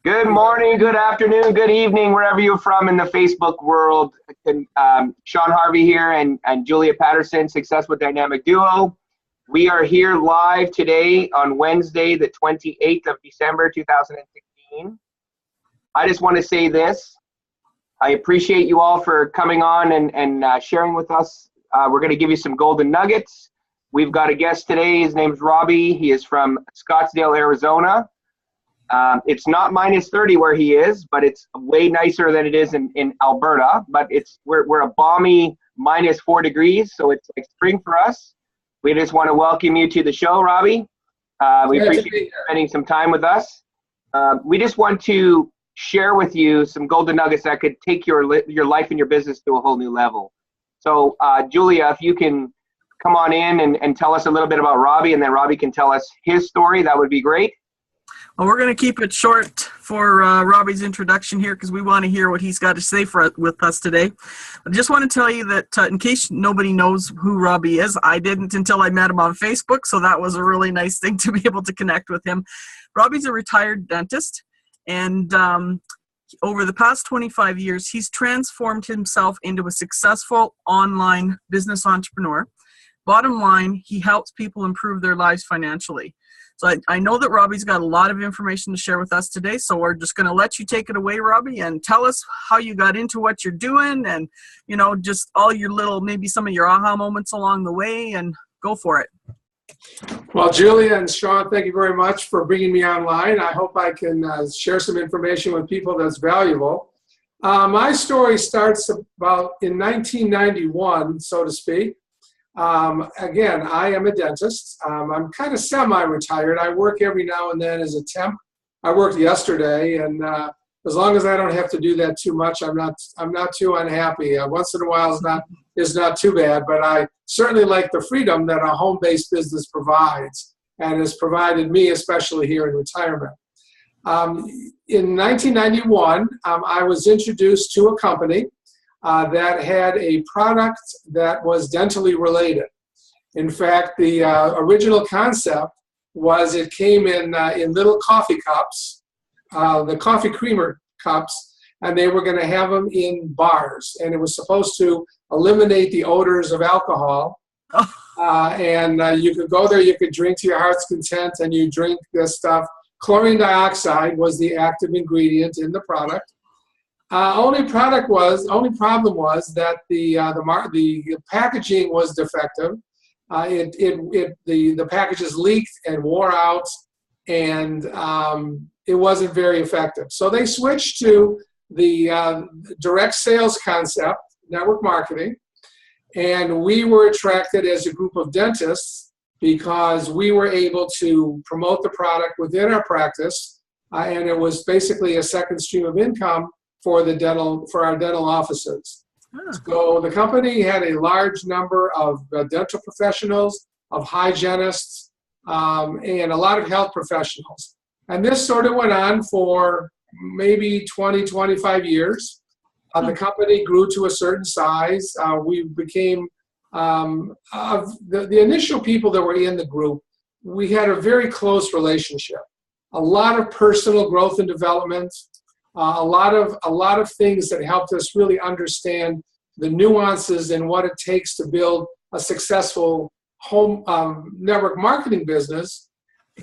Good morning, good afternoon, good evening, wherever you're from in the Facebook world. Sean Harvey here and Julia Patterson, Successful Dynamic Duo. We are here live today on Wednesday, the 28th of December, 2016. I just want to say this. I appreciate you all for coming on and sharing with us. We're going to give you some golden nuggets. We've got a guest today. His name's Robbie. He is from Scottsdale, Arizona. It's not minus 30 where he is, but it's way nicer than it is in Alberta. But we're a balmy minus 4 degrees, so it's like spring for us. We just want to welcome you to the show, Robbie. We appreciate you spending some time with us. We just want to share with you some golden nuggets that could take your life and your business to a whole new level. So, Julia, if you can come on in and tell us a little bit about Robbie, and then Robbie can tell us his story, that would be great. Well, we're going to keep it short for Robbie's introduction here because we want to hear what he's got to say with us today. I just want to tell you that in case nobody knows who Robbie is, I didn't until I met him on Facebook, so that was a really nice thing to be able to connect with him. Robbie's a retired dentist, and over the past 25 years, he's transformed himself into a successful online business entrepreneur. Bottom line, he helps people improve their lives financially. So I know that Robbie's got a lot of information to share with us today, so we're just going to let you take it away, Robbie, and tell us how you got into what you're doing and, just all your maybe some of your aha moments along the way, and go for it. Well, Julia and Sean, thank you very much for bringing me online. I hope I can share some information with people that's valuable. My story starts about in 1991, so to speak. Again, I am a dentist. I'm kind of semi-retired. I work every now and then as a temp. I worked yesterday, and as long as I don't have to do that too much, I'm not too unhappy. Once in a while is not too bad, but I certainly like the freedom that a home-based business provides, and has provided me, especially here in retirement. In 1991, I was introduced to a company that had a product that was dentally related. In fact, the original concept was it came in little coffee cups, the coffee creamer cups, and they were going to have them in bars. And it was supposed to eliminate the odors of alcohol. And you could go there, you could drink to your heart's content, and you drink this stuff. Chlorine dioxide was the active ingredient in the product. Only problem was that the packaging was defective. The packages leaked and wore out, and it wasn't very effective. So they switched to the direct sales concept, network marketing, and we were attracted as a group of dentists because we were able to promote the product within our practice, and it was basically a second stream of income for our dental offices. So the company had a large number of dental professionals, of hygienists, and a lot of health professionals. And this sort of went on for maybe 20, 25 years. The company grew to a certain size. We became, the initial people that were in the group, we had a very close relationship. A lot of personal growth and development, a lot of things that helped us really understand the nuances and what it takes to build a successful home network marketing business.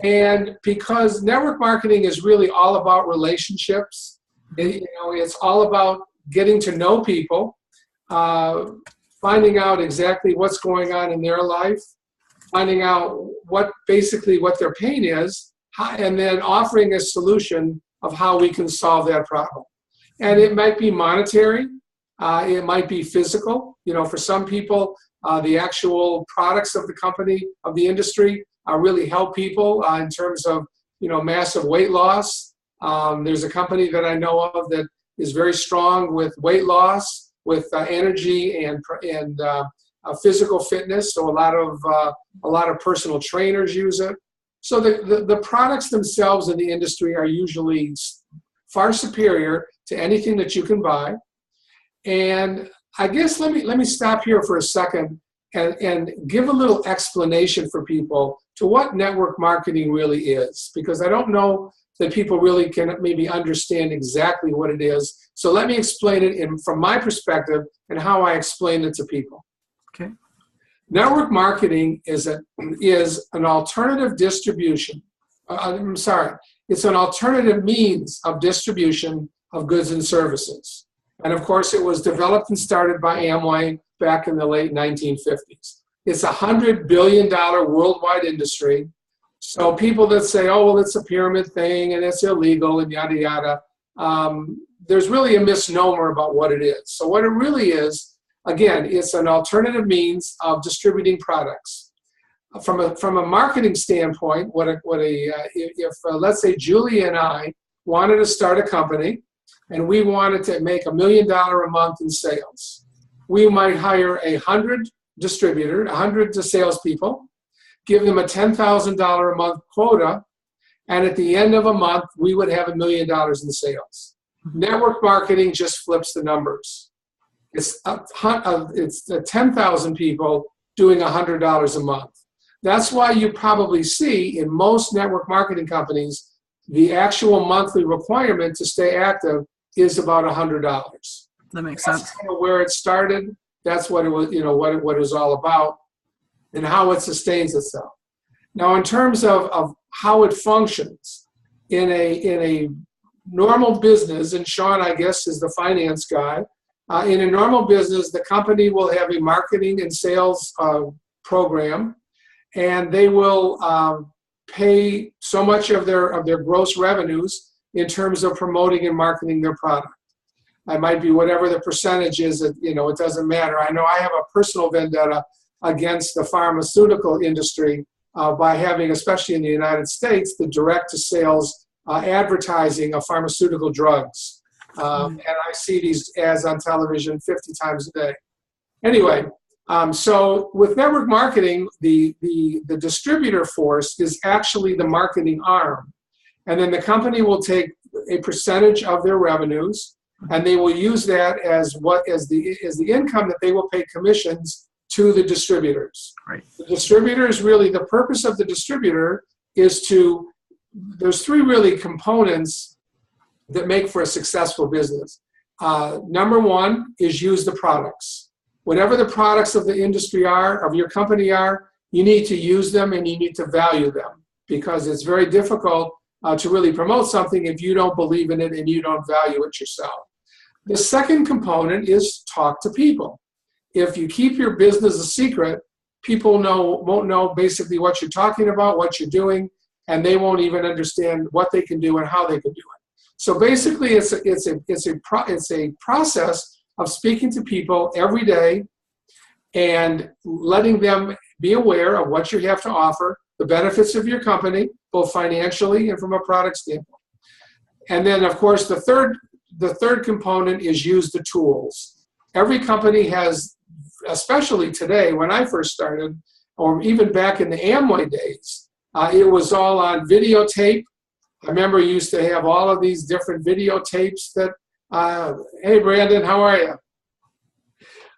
And because network marketing is really all about relationships, it's all about getting to know people, finding out exactly what's going on in their life, finding out what their pain is, and then offering a solution of how we can solve that problem. And it might be monetary, it might be physical. For some people, the actual products of the company, of the industry, really help people in terms of, massive weight loss. There's a company that I know of that is very strong with weight loss, with energy and physical fitness. So a lot of personal trainers use it. So the products themselves in the industry are usually far superior to anything that you can buy. And I guess let me stop here for a second and give a little explanation for people to what network marketing really is, because I don't know that people really can maybe understand exactly what it is. So let me explain it from my perspective and how I explain it to people. Okay. Network marketing is an alternative distribution. It's an alternative means of distribution of goods and services. And of course, it was developed and started by Amway back in the late 1950s. It's a $100 billion worldwide industry. So people that say, oh, well, it's a pyramid thing and it's illegal and yada, yada, there's really a misnomer about what it is. So what it really is, again, it's an alternative means of distributing products. From a marketing standpoint, if let's say Julie and I wanted to start a company and we wanted to make $1 million a month in sales, we might hire 100 salespeople, give them a $10,000 a month quota, and at the end of a month, we would have $1 million in sales. Network marketing just flips the numbers. It's 10,000 people doing $100 a month. That's why you probably see in most network marketing companies, the actual monthly requirement to stay active is about $100. That makes That's sense. kind of where it started. That's what it was, what it was all about, and how it sustains itself. Now, in terms of how it functions in a normal business, and Sean, I guess, is the finance guy. In a normal business, the company will have a marketing and sales program, and they will pay so much of their gross revenues in terms of promoting and marketing their product. It might be whatever the percentage is, it doesn't matter. I know I have a personal vendetta against the pharmaceutical industry by having, especially in the United States, the direct-to-sales advertising of pharmaceutical drugs. And I see these ads on television 50 times a day. Anyway, so with network marketing, the distributor force is actually the marketing arm. And then the company will take a percentage of their revenues, and they will use that as the income that they will pay commissions to the distributors. Right. The distributors, really, the purpose of the distributor is there's three really components that make for a successful business. Number one is use the products. Whatever the products of the industry are, of your company are, you need to use them and you need to value them, because it's very difficult to really promote something if you don't believe in it and you don't value it yourself. The second component is talk to people. If you keep your business a secret, people won't know basically what you're talking about, what you're doing, and they won't even understand what they can do and how they can do it. So basically, it's a process of speaking to people every day and letting them be aware of what you have to offer, the benefits of your company, both financially and from a product standpoint. And then, of course, the third component is use the tools. Every company has, especially today, when I first started, or even back in the Amway days, it was all on videotape. I remember you used to have all of these different videotapes that, hey, Brandon, how are you?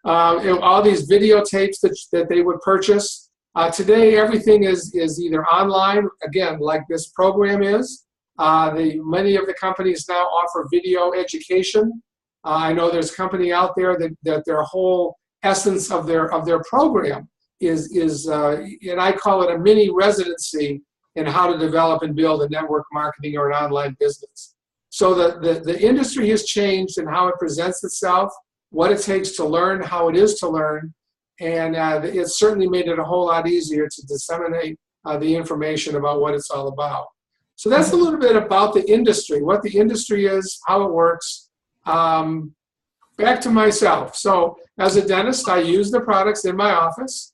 All these videotapes that they would purchase. Today, everything is either online, again, like this program is. Many of the companies now offer video education. I know there's a company out there that their whole essence of their program is and I call it a mini residency in how to develop and build a network marketing or an online business. So the industry has changed in how it presents itself, what it takes to learn, how it is to learn, and it's certainly made it a whole lot easier to disseminate the information about what it's all about. So that's a little bit about the industry, what the industry is, how it works. Back to myself. So as a dentist, I use the products in my office.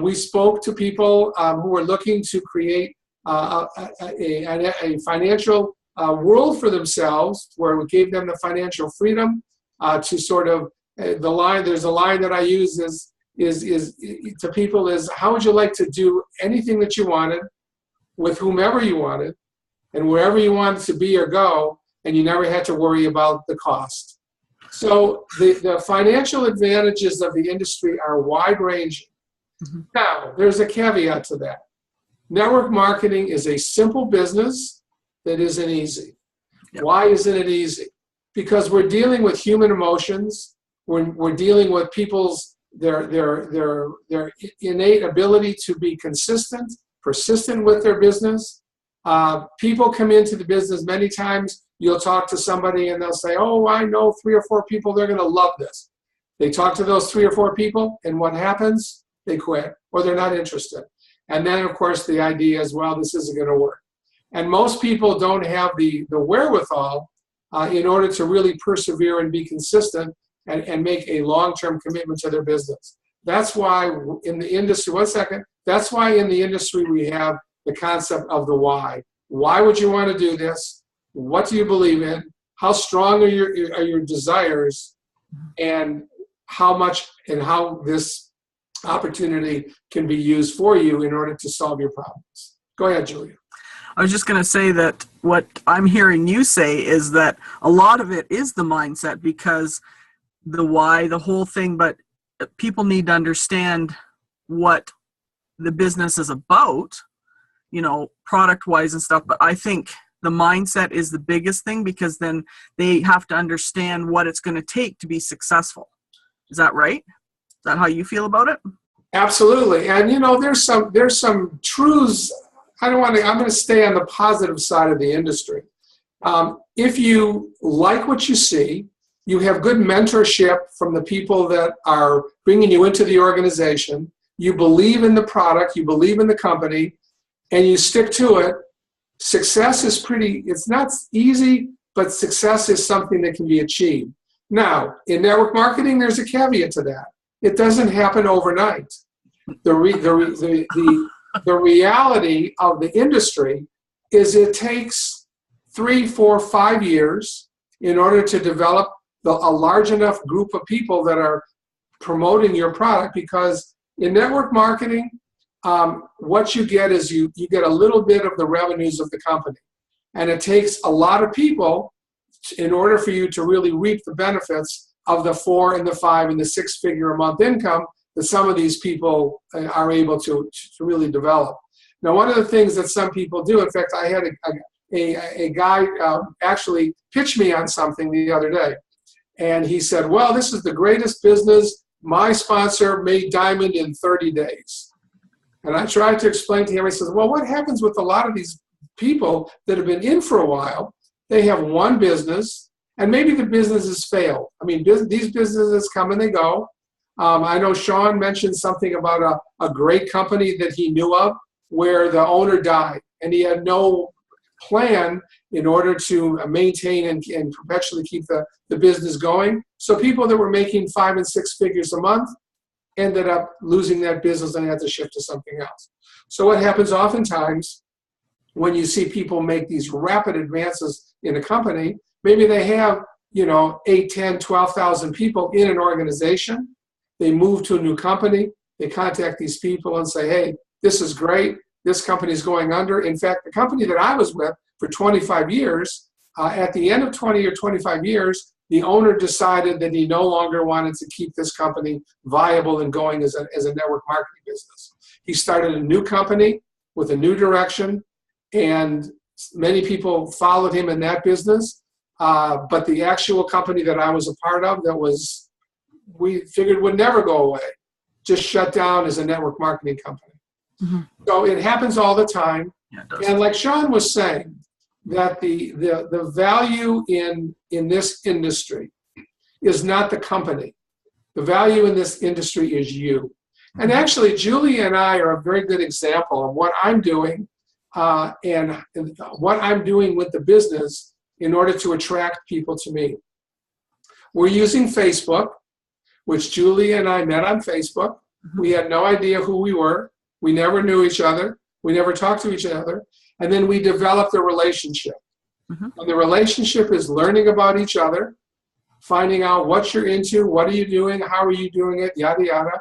We spoke to people who were looking to create a financial world for themselves, where we gave them the financial freedom to sort of, there's a line that I use is to people is, how would you like to do anything that you wanted with whomever you wanted and wherever you wanted to be or go, and you never had to worry about the cost. So the financial advantages of the industry are wide-ranging. Mm-hmm. Now, there's a caveat to that. Network marketing is a simple business. that isn't easy. Yep. Why isn't it easy? Because we're dealing with human emotions. We're dealing with people's their innate ability to be consistent, persistent with their business. People come into the business many times. You'll talk to somebody and they'll say, "Oh, I know 3 or 4 people. They're going to love this." They talk to those 3 or 4 people, and what happens? They quit, or they're not interested. And then, of course, the idea is, well, this isn't going to work. And most people don't have the wherewithal in order to really persevere and be consistent and make a long-term commitment to their business. That's why in the industry, that's why in the industry we have the concept of the why. Why would you want to do this? What do you believe in? How strong are your desires? And how much and how this opportunity can be used for you in order to solve your problems. Go ahead, Julia. I was just going to say that what I'm hearing you say is that a lot of it is the mindset, because the why, the whole thing, but people need to understand what the business is about, product-wise and stuff. But I think the mindset is the biggest thing, because then they have to understand what it's going to take to be successful. Is that right? Is that how you feel about it? Absolutely. And there's some truths. I'm going to stay on the positive side of the industry. If you like what you see, you have good mentorship from the people that are bringing you into the organization, you believe in the product, you believe in the company, and you stick to it, success is it's not easy, but success is something that can be achieved. Now, in network marketing, there's a caveat to that. It doesn't happen overnight. The reality of the industry is it takes 3, 4, 5 years in order to develop a large enough group of people that are promoting your product, because in network marketing, what you get is you get a little bit of the revenues of the company. And it takes a lot of people in order for you to really reap the benefits of the 4 and the 5 and the 6-figure a month income that some of these people are able to really develop. Now, one of the things that some people do, in fact, I had a guy actually pitch me on something the other day. And he said, "Well, this is the greatest business. My sponsor made diamond in 30 days. And I tried to explain to him, I said, "Well, what happens with a lot of these people that have been in for a while? They have one business, and maybe the business has failed. I mean, these businesses come and they go. I know Sean mentioned something about a great company that he knew of where the owner died, and he had no plan in order to maintain and perpetually keep the business going. So people that were making 5 and 6 figures a month ended up losing that business and had to shift to something else. So what happens oftentimes when you see people make these rapid advances in a company, maybe they have 8, 10, 12,000 people in an organization. They move to a new company. They contact these people and say, "Hey, this is great. This company is going under." In fact, the company that I was with for 25 years, at the end of 20 or 25 years, the owner decided that he no longer wanted to keep this company viable and going as a network marketing business. He started a new company with a new direction, and many people followed him in that business. But the actual company that I was a part of we figured would never go away, just shut down as a network marketing company. Mm-hmm. So it happens all the time. Yeah, it does. And like Sean was saying, that the value in this industry is not the company. The value in this industry is you. And actually, Julie and I are a very good example of what I'm doing and what I'm doing with the business in order to attract people to me. We're using Facebook, which Julie and I met on Facebook. Mm-hmm. We had no idea who we were. We never knew each other. We never talked to each other. And then we developed a relationship. Mm-hmm. And the relationship is learning about each other, finding out what you're into, what are you doing, how are you doing it, yada, yada.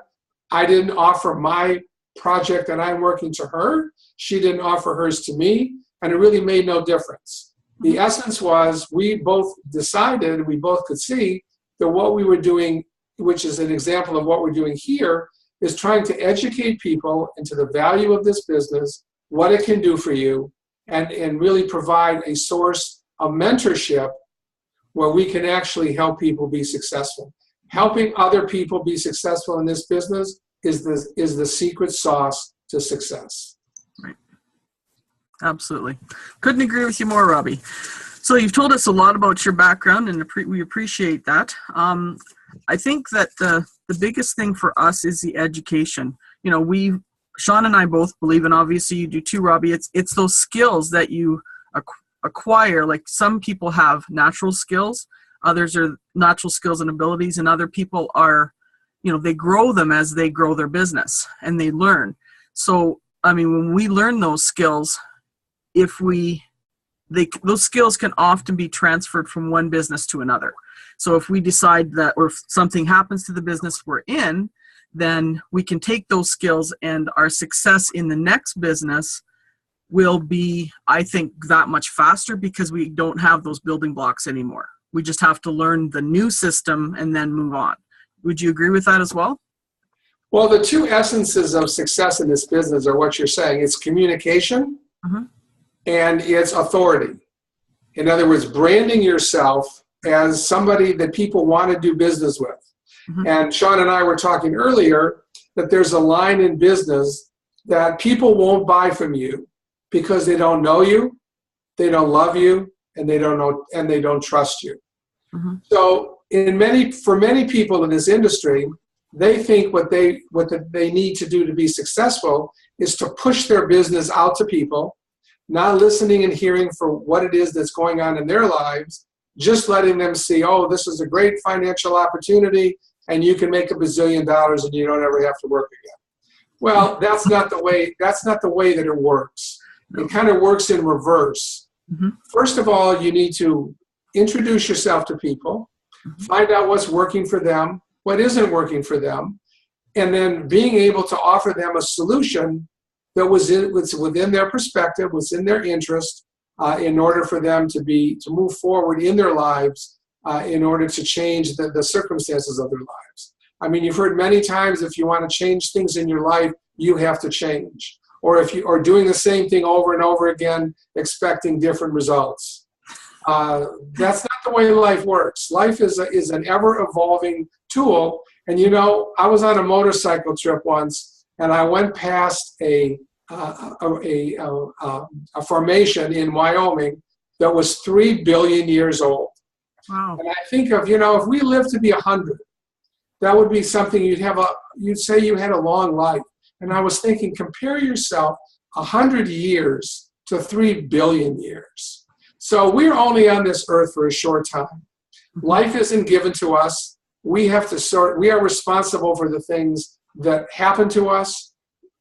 I didn't offer my project that I'm working to her. She didn't offer hers to me. And it really made no difference. The essence was we both decided, we both could see that what we were doing, which is an example of what we're doing here, is trying to educate people into the value of this business, what it can do for you, and really provide a source of mentorship where we can actually help people be successful. Helping other people be successful in this business is the secret sauce to success. Right. Absolutely. Couldn't agree with you more, Robbie. So you've told us a lot about your background, and we appreciate that. I think that the biggest thing for us is the education. You know, Sean and I both believe, and obviously you do too, Robbie, it's those skills that you acquire. Like some people have natural skills, others are natural skills and abilities, and other people are, you know, they grow them as they grow their business and they learn. So, I mean, when we learn those skills, those skills can often be transferred from one business to another. So if we decide that, or if something happens to the business we're in, then we can take those skills, and our success in the next business will be, I think, that much faster because we don't have those building blocks anymore. We just have to learn the new system and then move on. Would you agree with that as well? Well, the two essences of success in this business are what you're saying. It's communication, and it's authority. In other words, branding yourself as somebody that people want to do business with. And Sean and I were talking earlier that there's a line in business that people won't buy from you because they don't know you, they don't love you, and they don't trust you. So for many people in this industry, they think what they need to do to be successful is to push their business out to people, not listening and hearing for what it is that's going on in their lives, just letting them see, oh, this is a great financial opportunity and you can make $1 bazillion and you don't ever have to work again. Well, that's not the way that it works. It kind of works in reverse. First of all, you need to introduce yourself to people, find out what's working for them, what isn't working for them, and then being able to offer them a solution that was within their perspective, was in their interest, in order for them to move forward in their lives, in order to change the circumstances of their lives. I mean, you've heard many times, if you want to change things in your life, you have to change. Or if you are doing the same thing over and over again, expecting different results. That's not the way life works. Life is an ever-evolving tool. And you know, I was on a motorcycle trip once, and I went past a formation in Wyoming that was 3 billion years old. Wow. And I think of, you know, if we lived to be 100, that would be something you'd say you had a long life. And I was thinking, compare yourself 100 years to 3 billion years. So we're only on this earth for a short time. Life isn't given to us. We are responsible for the things that happen to us.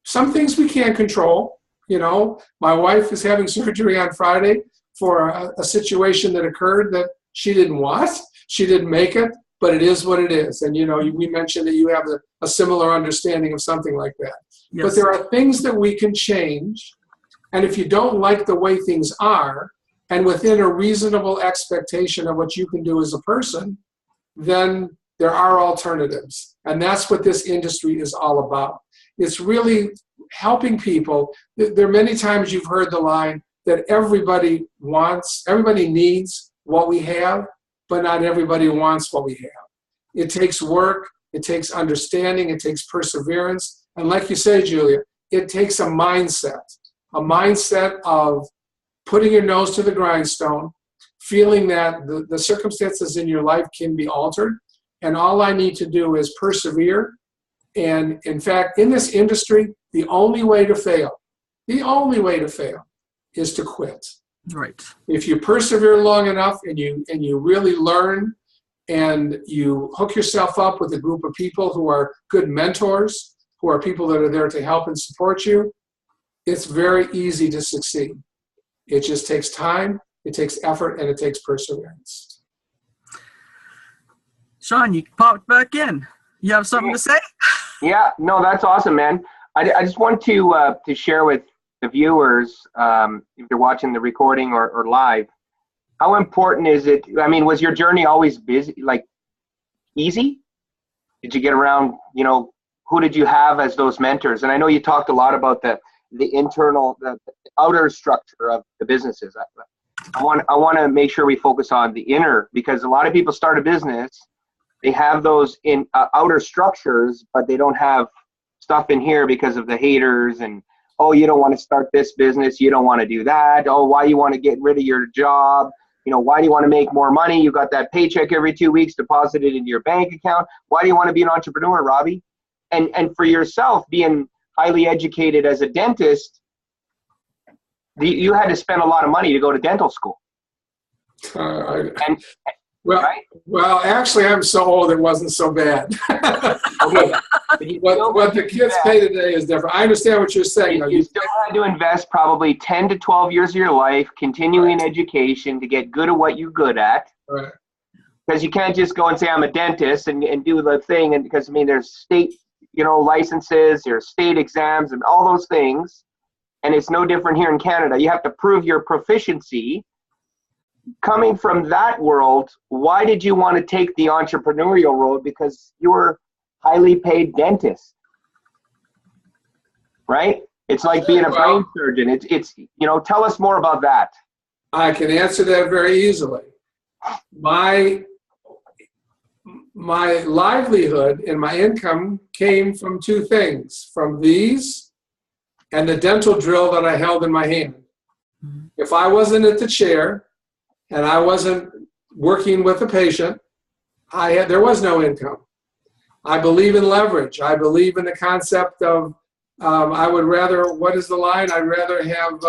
Some things we can't control. You know, my wife is having surgery on Friday for a situation that occurred that she didn't want. She didn't make it, but it is what it is. And, you know, we mentioned that you have a similar understanding of something like that. Yes. But there are things that we can change. And if you don't like the way things are, and within a reasonable expectation of what you can do as a person, then there are alternatives. And that's what this industry is all about. It's really helping people. There are many times you've heard the line that everybody needs what we have, but not everybody wants what we have. It takes work, it takes understanding, it takes perseverance. And like you say, Julia, it takes a mindset of putting your nose to the grindstone, feeling that the circumstances in your life can be altered. And all I need to do is persevere. And in fact, in this industry, the only way to fail is to quit. Right. If you persevere long enough and you really learn and you hook yourself up with a group of people who are good mentors, who are people that are there to help and support you, it's very easy to succeed. It just takes time, it takes effort, and it takes perseverance. Sean, you popped back in. You have something to say? Yeah, no, that's awesome, man. I just want to share with the viewers, if you're watching the recording or live, how important is it? I mean, was your journey always busy, like easy? Did you get around, you know, who did you have as those mentors? And I know you talked a lot about the the internal, the outer structure of the businesses. I want to make sure we focus on the inner, because a lot of people start a business, they have those in outer structures, but they don't have stuff in here because of the haters and, oh, you don't want to start this business, you don't want to do that. Oh, why you want to get rid of your job? You know, why do you want to make more money? You got that paycheck every 2 weeks deposited into your bank account. Why do you want to be an entrepreneur, Robbie? And for yourself, being highly educated as a dentist, you had to spend a lot of money to go to dental school. Well, actually, I'm so old it wasn't so bad. Okay. What the kids pay today is different. I understand what you're saying. You still had to invest probably 10 to 12 years of your life continuing education to get good at what you're good at. Right. Because you can't just go and say, I'm a dentist and do the thing. And because, I mean, there's state, licenses, there's state exams and all those things. And it's no different here in Canada. You have to prove your proficiency. Coming from that world, why did you want to take the entrepreneurial road? Because you were highly paid dentist, right? It's like being a brain surgeon. It's tell us more about that. I can answer that very easily. My livelihood and my income came from two things, from these and the dental drill that I held in my hand. If I wasn't at the chair and I wasn't working with a patient, there was no income. I believe in leverage. I believe in the concept of, I would rather, what is the line? I'd rather have,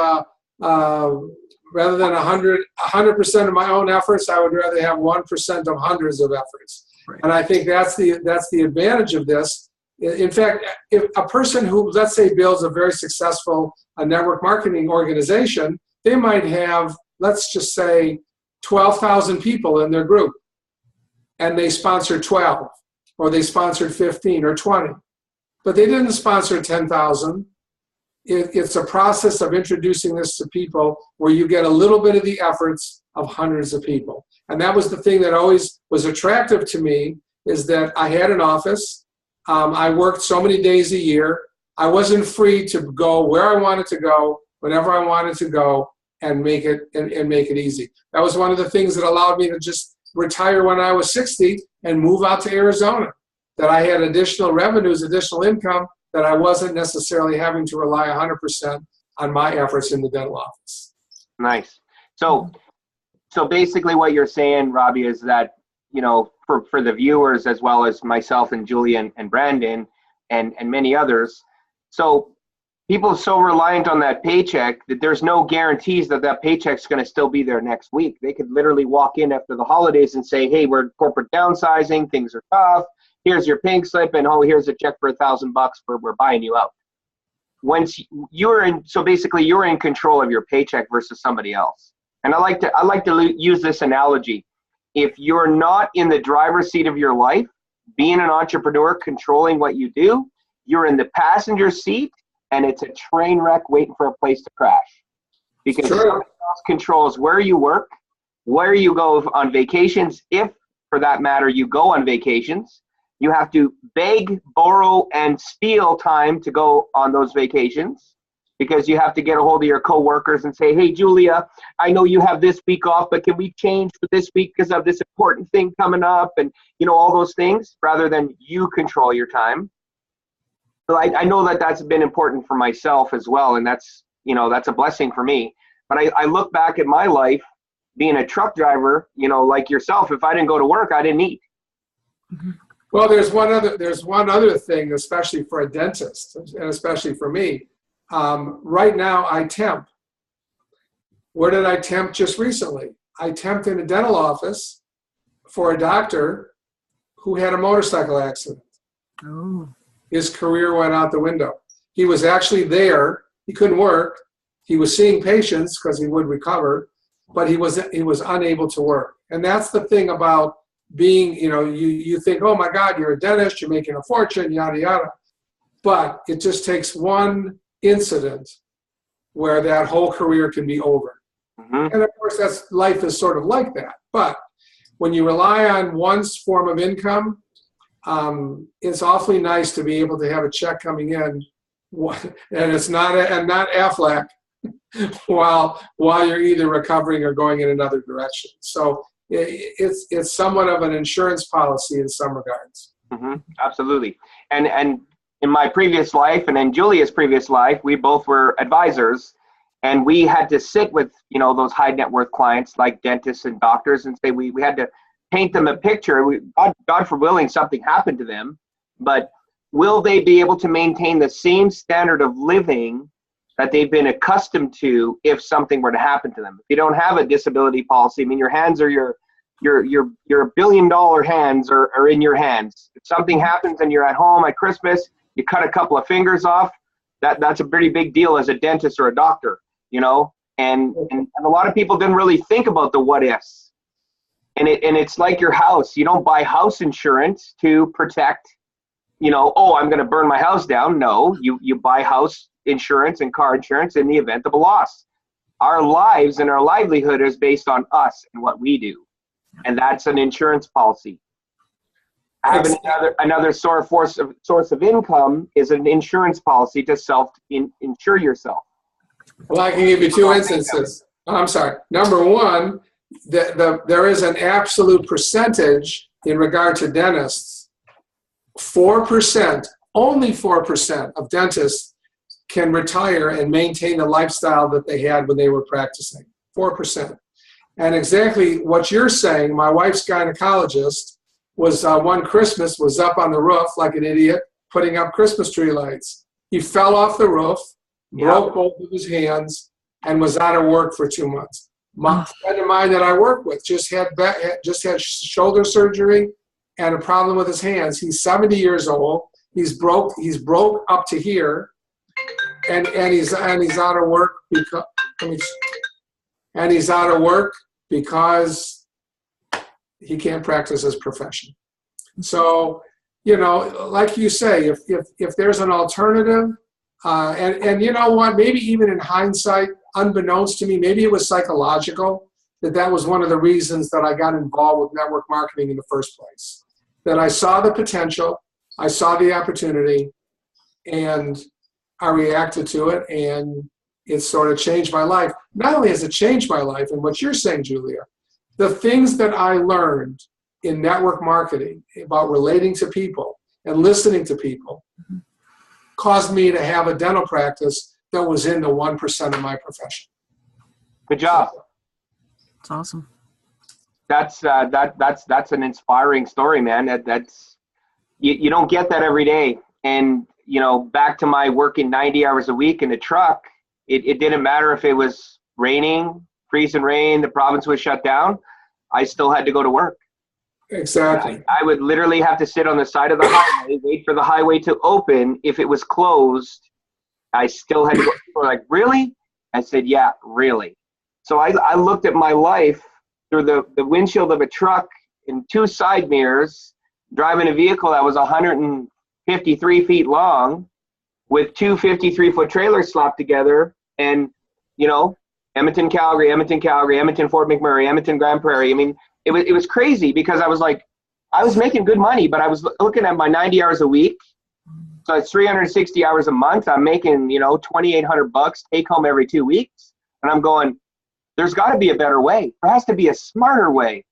rather than 100% of my own efforts, I would rather have 1% of hundreds of efforts. Right. And I think that's the advantage of this. In fact, if a person who, let's say, builds a very successful network marketing organization, they might have, let's just say, 12,000 people in their group, and they sponsored 12, or they sponsored 15 or 20, but they didn't sponsor 10,000. It's a process of introducing this to people where you get a little bit of the efforts of hundreds of people. And that was the thing that always was attractive to me, is that I had an office. I worked so many days a year. I wasn't free to go where I wanted to go, whenever I wanted to go, and make it easy. That was one of the things that allowed me to just retire when I was 60 and move out to Arizona, that I had additional revenues, additional income, that I wasn't necessarily having to rely 100% on my efforts in the dental office. Nice. So basically what you're saying, Robbie, is that, for the viewers, as well as myself and Julia and Brandon and many others, so people are so reliant on that paycheck that there's no guarantees that paycheck's going to still be there next week. They could literally walk in after the holidays and say, hey, we're corporate downsizing, things are tough, here's your pink slip, and here's a check for $1,000 we're buying you out. Once so basically you're in control of your paycheck versus somebody else. And I like to use this analogy. If you're not in the driver's seat of your life, being an entrepreneur, controlling what you do, you're in the passenger seat, and it's a train wreck waiting for a place to crash. Because somebody else controls where you work, where you go on vacations, if, for that matter, you go on vacations. You have to beg, borrow, and steal time to go on those vacations, because you have to get a hold of your coworkers and say, hey, Julia, I know you have this week off, but can we change for this week because of this important thing coming up? And, all those things, rather than you control your time. So I know that's been important for myself as well, and that's a blessing for me. But I look back at my life being a truck driver, like yourself. If I didn't go to work, I didn't eat. Mm-hmm. Well, there's one other thing, especially for a dentist, and especially for me. Right now, I temp. Where did I temp just recently? I temped in a dental office for a doctor who had a motorcycle accident. Oh. His career went out the window. He was actually there. He couldn't work. He was seeing patients because he would recover, but he was unable to work. And that's the thing about being, you think, oh my God, you're a dentist, you're making a fortune, yada, yada. But it just takes one incident where that whole career can be over. Mm-hmm. And of course, life is sort of like that. But when you rely on one form of income, it's awfully nice to be able to have a check coming in and it's not Affleck while you're either recovering or going in another direction. So it's somewhat of an insurance policy in some regards. Mm-hmm. Absolutely. And in my previous life and in Julia's previous life, we both were advisors, and we had to sit with, those high net worth clients like dentists and doctors and say we had to paint them a picture. God forbid something happened to them, but will they be able to maintain the same standard of living that they've been accustomed to if something were to happen to them? If you don't have a disability policy, I mean, your hands are your $1 billion hands are in your hands. If something happens and you're at home at Christmas, you cut a couple of fingers off, that's a pretty big deal as a dentist or a doctor, and a lot of people didn't really think about the what ifs. And it's like your house. You don't buy house insurance to protect, I'm going to burn my house down. No, you buy house insurance and car insurance in the event of a loss. Our lives and our livelihood is based on us and what we do. And that's an insurance policy. Having another source of income is an insurance policy to insure yourself. Well, I can give you two instances. I'm sorry. Number one, there is an absolute percentage in regard to dentists. 4%, only 4% of dentists can retire and maintain the lifestyle that they had when they were practicing. 4%. And exactly what you're saying, my wife's gynecologist was one Christmas was up on the roof like an idiot putting up Christmas tree lights. He fell off the roof, broke both of his hands, and was out of work for 2 months. My friend of mine that I work with just had shoulder surgery and a problem with his hands. He's 70 years old. He's broke up to here, and he's out of work because he can't practice his profession. So, like you say, if there's an alternative, and you know what, maybe even in hindsight, unbeknownst to me, maybe it was psychological, that was one of the reasons that I got involved with network marketing in the first place. That I saw the potential, I saw the opportunity, and I reacted to it, and it sort of changed my life. Not only has it changed my life, and what you're saying, Julia, the things that I learned in network marketing about relating to people and listening to people caused me to have a dental practice that was in the 1% of my profession. Good job. That's awesome. That's an inspiring story, man. That's you don't get that every day. And back to my working 90 hours a week in a truck, it didn't matter if it was raining, freezing rain, the province was shut down, I still had to go to work. Exactly. I would literally have to sit on the side of the highway, wait for the highway to open. If it was closed, I still had to go. People were like, really? I said, yeah, really. So I looked at my life through the windshield of a truck and 2 side mirrors, driving a vehicle that was 153 feet long with 2 53-foot trailers slapped together, and, Edmonton, Calgary, Edmonton, Fort McMurray, Edmonton, Grand Prairie. I mean, it was crazy because I was like, I was making good money, but I was looking at my 90 hours a week. So it's 360 hours a month. I'm making, $2,800 take home every 2 weeks. And I'm going, there's got to be a better way. There has to be a smarter way.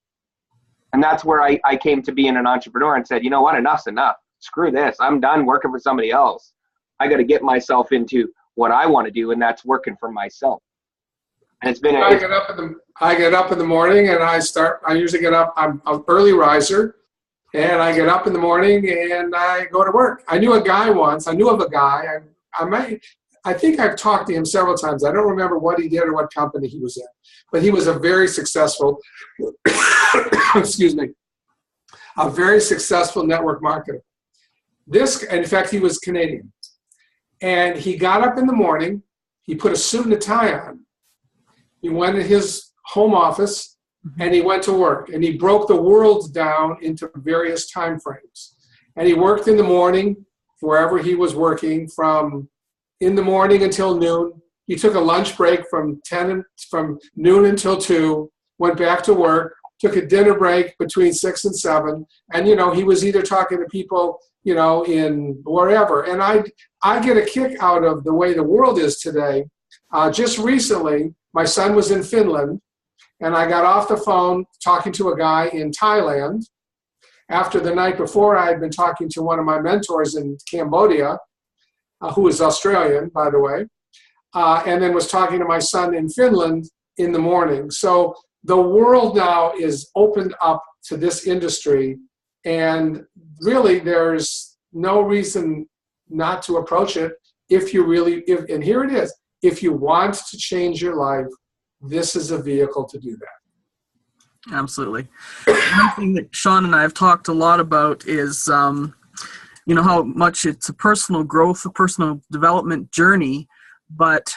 And that's where I came to being an entrepreneur and said, you know what, enough's enough. Screw this. I'm done working for somebody else. I got to get myself into what I want to do, and that's working for myself. And it's been I get up in the morning and I usually get up, I'm an early riser, and I get up in the morning and I go to work. I knew of a guy, I think I've talked to him several times. I don't remember what he did or what company he was in, but he was a very successful, excuse me, a very successful network marketer. In fact, he was Canadian. And he got up in the morning, he put a suit and a tie on. He went to his home office and he went to work, and he broke the world down into various time frames. And he worked in the morning wherever he was working from in the morning until noon. He took a lunch break from noon until 2, went back to work, took a dinner break between 6 and 7, and he was either talking to people in wherever. And I get a kick out of the way the world is today. Just recently, my son was in Finland, and I got off the phone talking to a guy in Thailand. After the night before, I had been talking to one of my mentors in Cambodia, who is Australian, by the way, and then was talking to my son in Finland in the morning. So the world now is opened up to this industry, and really there's no reason not to approach it and here it is, if you want to change your life, this is a vehicle to do that. Absolutely. One thing that Sean and I have talked a lot about is, how much it's a personal growth, a personal development journey, but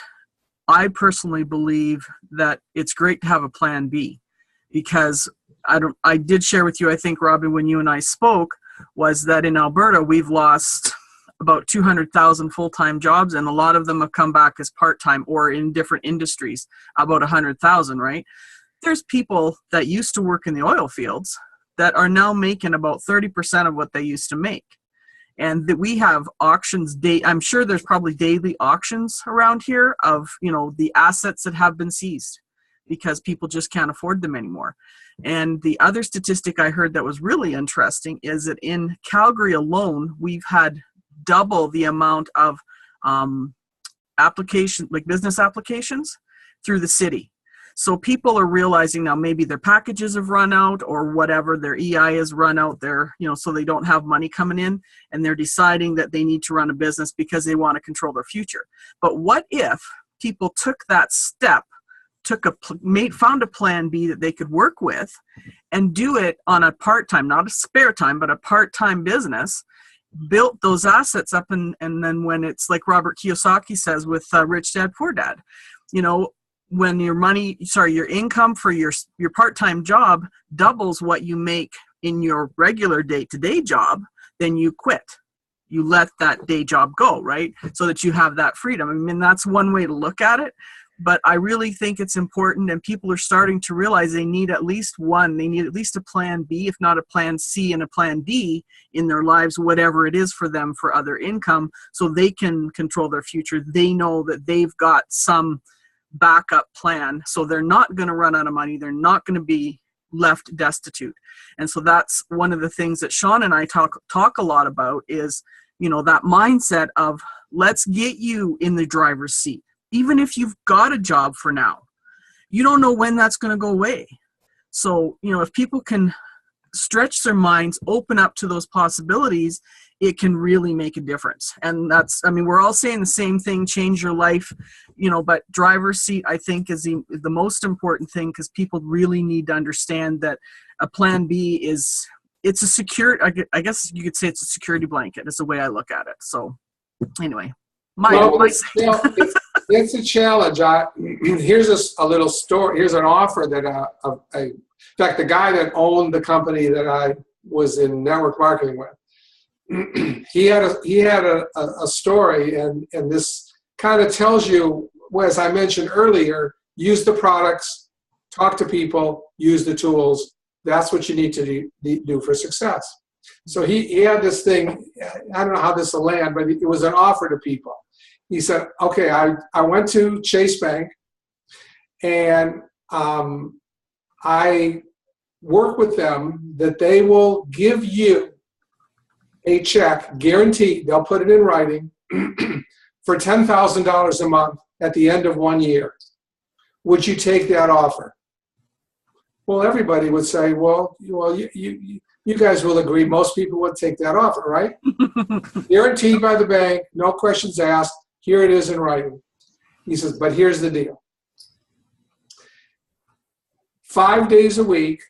I personally believe that it's great to have a plan B, because I did share with you, I think, Robbie, when you and I spoke, was that in Alberta, we've lost about 200,000 full-time jobs, and a lot of them have come back as part-time or in different industries, about 100,000, right? There's people that used to work in the oil fields that are now making about 30% of what they used to make. And that we have auctions, I'm sure there's probably daily auctions around here of, the assets that have been seized because people just can't afford them anymore. And the other statistic I heard that was really interesting is that in Calgary alone, we've had double the amount of business applications through the city. So people are realizing now maybe their packages have run out or whatever, their EI has run out there, so they don't have money coming in, and they're deciding that they need to run a business because they want to control their future. But what if people took that step, found a plan B that they could work with and do it on a part-time, not a spare time, but a part-time business, built those assets up, and then when it's like Robert Kiyosaki says with Rich Dad, Poor Dad, when your income for your part-time job doubles what you make in your regular day-to-day job, then you quit. You let that day job go, right? So that you have that freedom. I mean, that's one way to look at it. But I really think it's important, and people are starting to realize they need at least a plan B, if not a plan C and a plan D in their lives, whatever it is for them for other income, so they can control their future. They know that they've got some backup plan, so they're not going to run out of money. They're not going to be left destitute. And so that's one of the things that Sean and I talk a lot about is, that mindset of let's get you in the driver's seat. Even if you've got a job for now, you don't know when that's going to go away. So, if people can stretch their minds, open up to those possibilities, it can really make a difference. And we're all saying the same thing, change your life, but driver's seat, I think, is the most important thing, because people really need to understand that a plan B it's a secure, I guess you could say it's a security blanket, is the way I look at it. So anyway, it's a challenge. Here's a little story. Here's an offer that in fact, the guy that owned the company that I was in network marketing with, he had a story, and this kind of tells you, as I mentioned earlier, use the products, talk to people, use the tools. That's what you need to do for success. So he had this thing. I don't know how this will land, but it was an offer to people. He said, okay, I went to Chase Bank, and I work with them that they will give you a check, guaranteed, they'll put it in writing, for $10,000 a month at the end of 1 year. Would you take that offer? Well, everybody would say, well, you guys will agree most people would take that offer, right? Guaranteed by the bank, no questions asked. Here it is in writing. He says, but here's the deal. 5 days a week,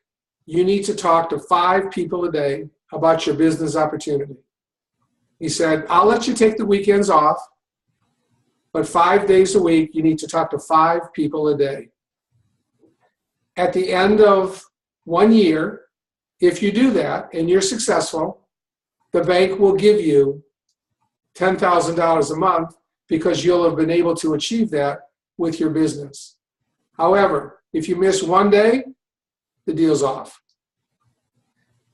you need to talk to 5 people a day about your business opportunity. He said, I'll let you take the weekends off, but 5 days a week, you need to talk to 5 people a day. At the end of 1 year, if you do that and you're successful, the bank will give you $10,000 a month, because you'll have been able to achieve that with your business. However, if you miss 1 day, the deal's off.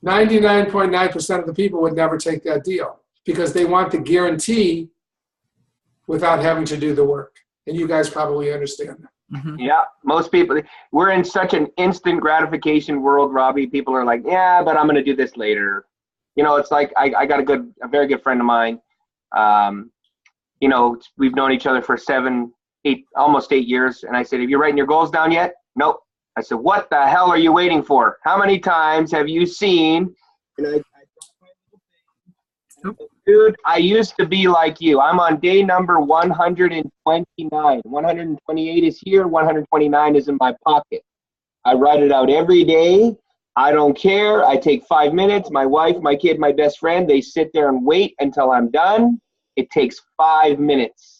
99.9% of the people would never take that deal because they want the guarantee without having to do the work. And you guys probably understand that. Mm-hmm. Yeah, most people, we're in such an instant gratification world, Robbie. People are like, yeah, but I'm going to do this later. You know, it's like I got a very good friend of mine. You know, we've known each other for almost 8 years. And I said, have you written your goals down yet? Nope. I said, what the hell are you waiting for? How many times have you seen? And dude, I used to be like you. I'm on day number 129. 128 is here. 129 is in my pocket. I write it out every day. I don't care. I take 5 minutes. My wife, my kid, my best friend, they sit there and wait until I'm done. It takes 5 minutes.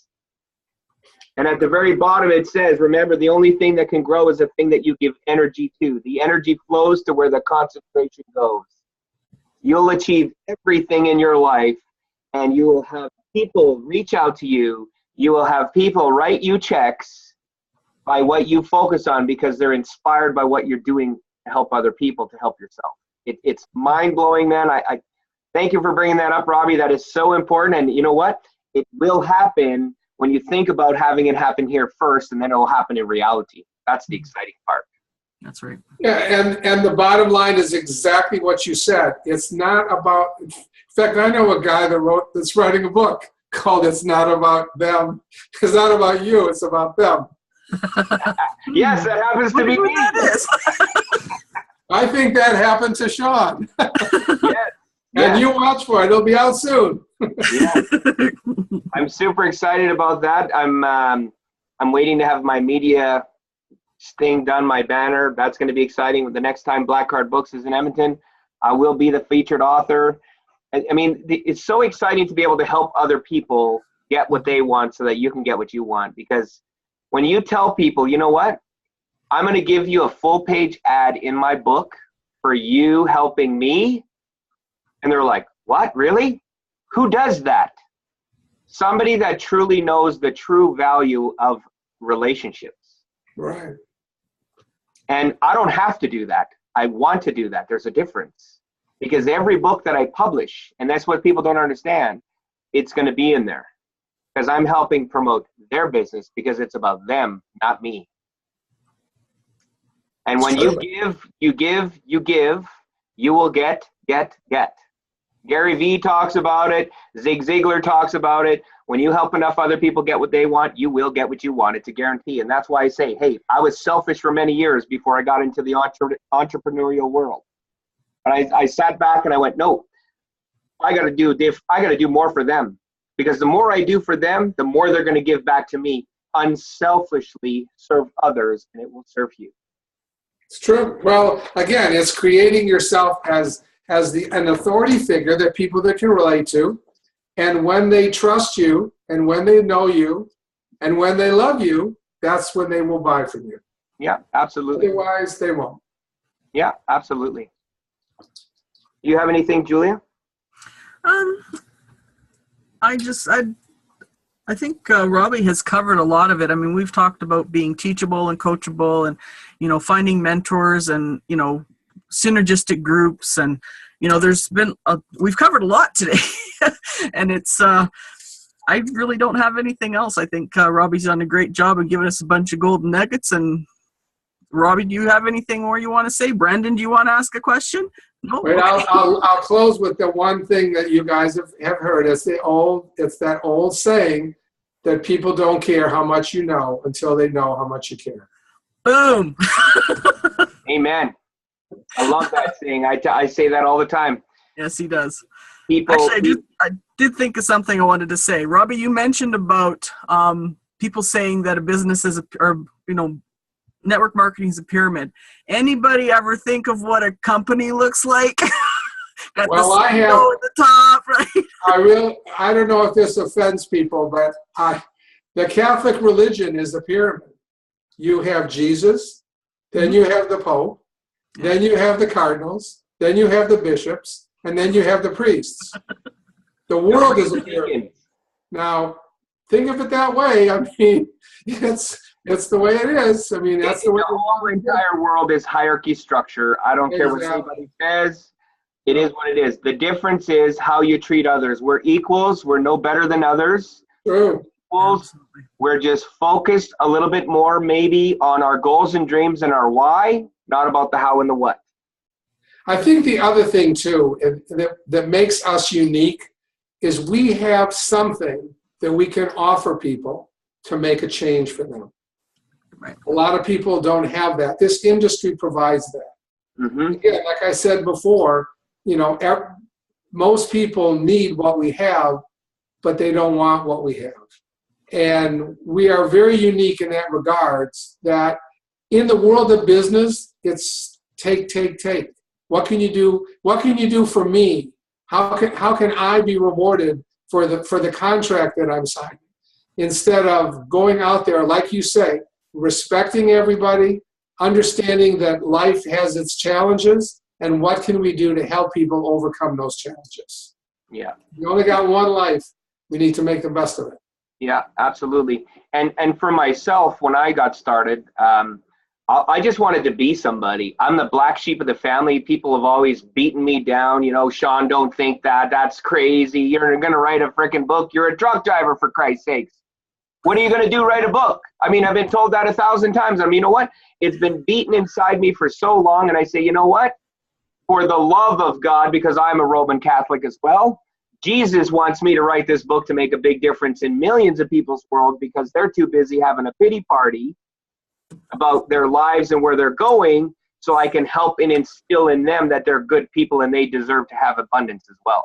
And at the very bottom it says, remember, the only thing that can grow is the thing that you give energy to. The energy flows to where the concentration goes. You'll achieve everything in your life, and you will have people reach out to you. You will have people write you checks by what you focus on because they're inspired by what you're doing to help other people, to help yourself. It's mind-blowing, man. I thank you for bringing that up, Robbie. That is so important. And you know what? It will happen when you think about having it happen here first, and then it will happen in reality. That's the exciting part. That's right. Yeah, and the bottom line is exactly what you said. It's not about, in fact, I know a guy that's writing a book called It's Not About Them. It's not about you, it's about them. Yes, that happens to be me. That is. I think that happened to Sean. Yes. And you watch for it. It'll be out soon. Yes. I'm super excited about that. I'm waiting to have my media thing done, my banner. That's going to be exciting. The next time Black Card Books is in Edmonton, I will be the featured author. I mean, it's so exciting to be able to help other people get what they want so that you can get what you want. Because when you tell people, you know what, I'm going to give you a full-page ad in my book for you helping me, and they're like, what, really? Who does that? Somebody that truly knows the true value of relationships. Right. And I don't have to do that. I want to do that. There's a difference. Because every book that I publish, and that's what people don't understand, it's going to be in there. Because I'm helping promote their business because it's about them, not me. And when you give, you will get. Gary Vee talks about it. Zig Ziglar talks about it. When you help enough other people get what they want, you will get what you want. It's a guarantee. And that's why I say, hey, I was selfish for many years before I got into the entrepreneurial world. But I sat back and I went, no, I got to do more for them. Because the more I do for them, the more they're going to give back to me. Unselfishly serve others, and it will serve you. It's true. Well, again, it's creating yourself as an authority figure that people that can relate to. And when they trust you, and when they know you, and when they love you, that's when they will buy from you. Yeah, absolutely. Otherwise, they won't. Yeah, absolutely. You have anything, Julia? I think Robbie has covered a lot of it. I mean, we've talked about being teachable and coachable, and finding mentors, and synergistic groups, and we've covered a lot today. And it's I really don't have anything else. I think Robbie's done a great job of giving us a bunch of golden nuggets. And Robbie, do you have anything more you want to say? Brandon, do you want to ask a question? No. Wait, Okay. I'll close with the one thing that you guys have heard. It's that old saying that people don't care how much you know until they know how much you care. Boom. Amen. I love that saying. I say that all the time. Yes, he does. Actually, I did think of something I wanted to say. Robbie, you mentioned about people saying that a business is network marketing is a pyramid. Anybody ever think of what a company looks like? Got Well, the I have. CEO at the top, right? I don't know if this offends people, but the Catholic religion is a pyramid. You have Jesus, then you have the Pope, then you have the cardinals, then you have the bishops, and then you have the priests. The world is a pyramid. Now, think of it that way. I mean, It's the way it is. I mean, that's the way the whole entire world is hierarchy structure. I don't care what anybody says. It is what it is. The difference is how you treat others. We're equals. We're no better than others. True. Equals. We're just focused a little bit more maybe on our goals and dreams and our why, not about the how and the what. I think the other thing, too, that makes us unique is we have something that we can offer people to make a change for them. Right. A lot of people don't have that. This industry provides that. Mm-hmm. Again, like I said before, most people need what we have, but they don't want what we have. And we are very unique in that regards, that in the world of business, it's take. What can you do? What can you do for me? How can I be rewarded for the contract that I'm signing? Instead of going out there, like you say, respecting everybody, understanding that life has its challenges, and what can we do to help people overcome those challenges? Yeah. You only got one life. We need to make the best of it. Yeah, absolutely. And for myself, when I got started, I just wanted to be somebody. I'm the black sheep of the family. People have always beaten me down. Sean, don't think that. That's crazy. You're going to write a freaking book. You're a truck driver, for Christ's sakes. What are you going to do? Write a book? I mean, I've been told that 1,000 times. I mean, you know what? It's been beaten inside me for so long. And I say, you know what? For the love of God, because I'm a Roman Catholic as well, Jesus wants me to write this book to make a big difference in millions of people's world, because they're too busy having a pity party about their lives and where they're going, so I can help and instill in them that they're good people and they deserve to have abundance as well.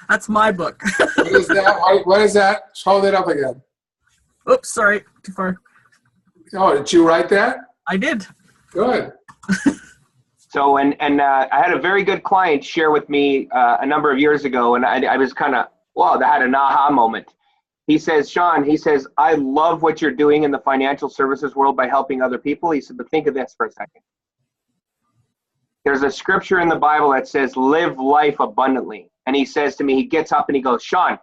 That's my book. What is that? What is that? Hold it up again. Oops, sorry, too far. Oh, did you write that? I did. Good. So, and I had a very good client share with me a number of years ago, and I was kind of, wow, that had an aha moment. He says, Sean, I love what you're doing in the financial services world by helping other people. He said, but think of this for a second. There's a scripture in the Bible that says, live life abundantly. And he says to me, he gets up and he goes, Sean,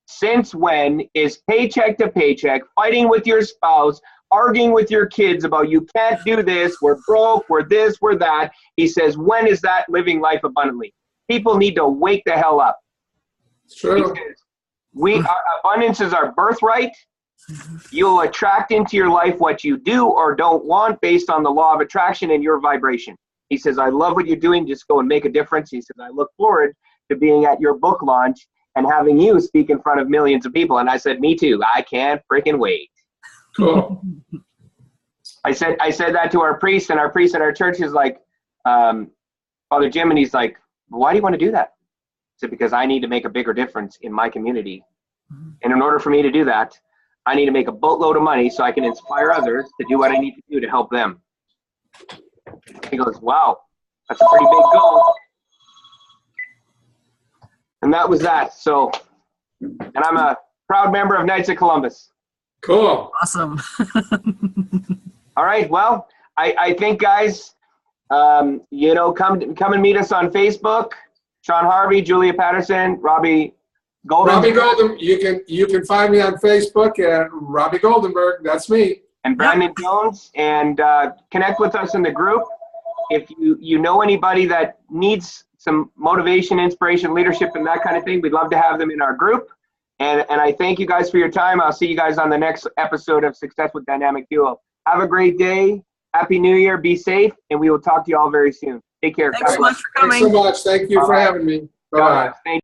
since when is paycheck to paycheck, fighting with your spouse, arguing with your kids about you can't do this, we're broke, we're this, we're that. He says, when is that living life abundantly? People need to wake the hell up. True. Our abundance is our birthright. You'll attract into your life what you do or don't want based on the law of attraction and your vibration. He says, I love what you're doing. Just go and make a difference. He says, I look forward to being at your book launch and having you speak in front of millions of people. And I said, me too. I can't freaking wait. Cool. I said that to our priest, and our priest at our church is like, Father Jim, and he's like, why do you want to do that? I said, because I need to make a bigger difference in my community. And in order for me to do that, I need to make a boatload of money so I can inspire others to do what I need to do to help them. He goes, wow, that's a pretty big goal. And that was that. So, and I'm a proud member of Knights of Columbus. Cool. Awesome. All right. Well, I think, guys, come and meet us on Facebook. Sean Harvey, Julia Patterson, Robbie Goldberg. Robbie Goldenberg. You can find me on Facebook at Robbie Goldberg. That's me. And Brandon Jones. And connect with us in the group. If you know anybody that needs some motivation, inspiration, leadership, and that kind of thing, we'd love to have them in our group. And I thank you guys for your time. I'll see you guys on the next episode of Success with Dynamic Duo. Have a great day. Happy New Year. Be safe. And we will talk to you all very soon. Take care. Thanks so much for coming. Thanks so much. Thank you for having me. Bye-bye. Thank you.